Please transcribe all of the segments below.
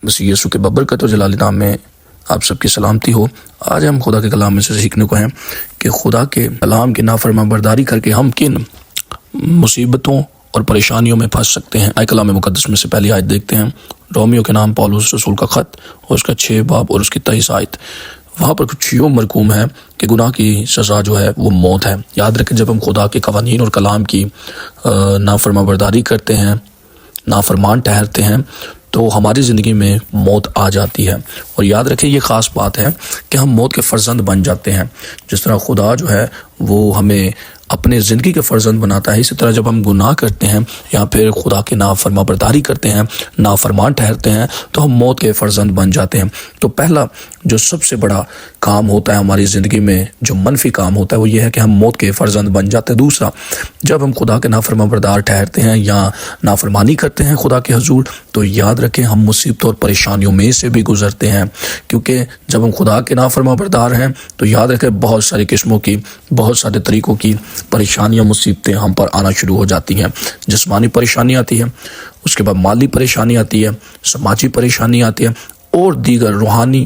مسیح یسوع کے ببرکت و جلال نام میں آپ سب کی سلامتی ہو۔ آج ہم خدا کے کلام میں سے سیکھنے کو ہیں کہ خدا کے کلام کی نافرمان برداری کر کے ہم کن مصیبتوں اور پریشانیوں میں پھنس سکتے ہیں۔ آئے کلام مقدس میں سے پہلی آیت دیکھتے ہیں، رومیو کے نام پولس رسول کا خط اور اس کا 6 باب اور اس کی 23 آیت۔ وہاں پر کچھ یوں مرقوم ہے کہ گناہ کی سزا جو ہے وہ موت ہے۔ یاد رکھیں، جب ہم خدا کے قوانین اور کلام کی نافرمان برداری کرتے ہیں، نافرمان ٹھہرتے ہیں، تو ہماری زندگی میں موت آ جاتی ہے۔ اور یاد رکھیں، یہ خاص بات ہے کہ ہم موت کے فرزند بن جاتے ہیں۔ جس طرح خدا جو ہے وہ ہمیں اپنے زندگی کے فرزند بناتا ہے، اسی طرح جب ہم گناہ کرتے ہیں یا پھر خدا کی نافرمان برداری کرتے ہیں، نافرمان ٹھہرتے ہیں، تو ہم موت کے فرزند بن جاتے ہیں۔ تو پہلا جو سب سے بڑا کام ہوتا ہے ہماری زندگی میں، جو منفی کام ہوتا ہے، وہ یہ ہے کہ ہم موت کے فرزند بن جاتے ہیں۔ دوسرا، جب ہم خدا کے نافرمان بردار ٹھہرتے ہیں یا نافرمانی کرتے ہیں خدا کے حضور، تو یاد رکھیں ہم مصیبتوں اور پریشانیوں میں سے بھی گزرتے ہیں، کیونکہ جب ہم خدا کے نافرمان بردار ہیں تو یاد رکھیں بہت ساری قسموں کی، بہت سارے طریقوں کی پریشانیاں، مصیبتیں ہم پر آنا شروع ہو جاتی ہیں۔ جسمانی پریشانی آتی ہے، اس کے بعد مالی پریشانی آتی ہے، سماجی پریشانی آتی ہے، اور دیگر روحانی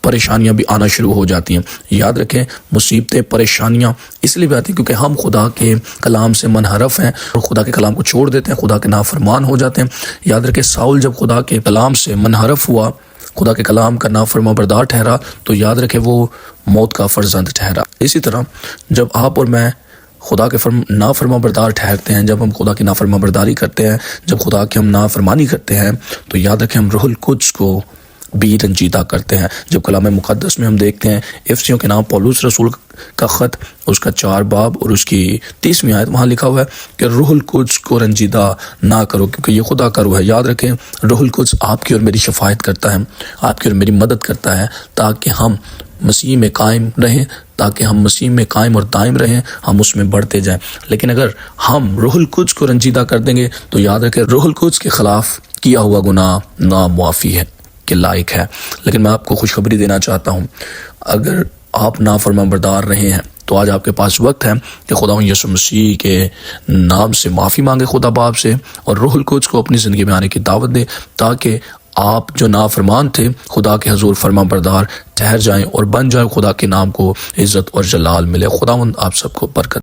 پریشانیاں بھی آنا شروع ہو جاتی ہیں۔ یاد رکھیں، مصیبتیں، پریشانیاں اس لیے بھی آتی ہیں کیونکہ ہم خدا کے کلام سے منحرف ہیں اور خدا کے کلام کو چھوڑ دیتے ہیں، خدا کے نافرمان ہو جاتے ہیں۔ یاد رکھیں، ساؤل جب خدا کے کلام سے منحرف ہوا، خدا کے کلام کا نافرمان بردار ٹھہرا، تو یاد رکھیں وہ موت کا فرزند ٹھہرا۔ اسی طرح جب آپ اور میں خدا کے نافرمان بردار ٹھہرتے ہیں، جب ہم خدا کی نافرمان برداری کرتے ہیں، جب خدا کی ہم نافرمانی کرتے ہیں، تو یاد رکھیں ہم روح القدس کو بھی رنجیدہ کرتے ہیں۔ جب کلام مقدس میں ہم دیکھتے ہیں افسیوں کے نام پولس رسول کا خط، اس کا 4 باب اور اس کی 30ویں آیت، وہاں لکھا ہوا ہے کہ روح القدس کو رنجیدہ نہ کرو، کیونکہ یہ خدا کا روح ہے۔ یاد رکھیں، روح القدس آپ کی اور میری شفاعت کرتا ہے، آپ کی اور میری مدد کرتا ہے، تاکہ ہم مسیح میں قائم رہیں، تاکہ ہم مسیح میں قائم اور دائم رہیں، ہم اس میں بڑھتے جائیں۔ لیکن اگر ہم روح القدس کو رنجیدہ کر دیں گے تو یاد رکھیں روح القدس کے خلاف کیا ہوا گناہ نامعافی ہے کے لائق ہے۔ لیکن میں آپ کو خوشخبری دینا چاہتا ہوں، اگر آپ نافرمان بردار رہے ہیں تو آج آپ کے پاس وقت ہے کہ خداوند یسوع مسیح کے نام سے معافی مانگے خدا باپ سے، اور روح القدس کو اپنی زندگی میں آنے کی دعوت دے، تاکہ آپ جو نافرمان تھے خدا کے حضور فرمان بردار ٹھہر جائیں اور بن جائیں، خدا کے نام کو عزت اور جلال ملے۔ خداوند آپ سب کو برکت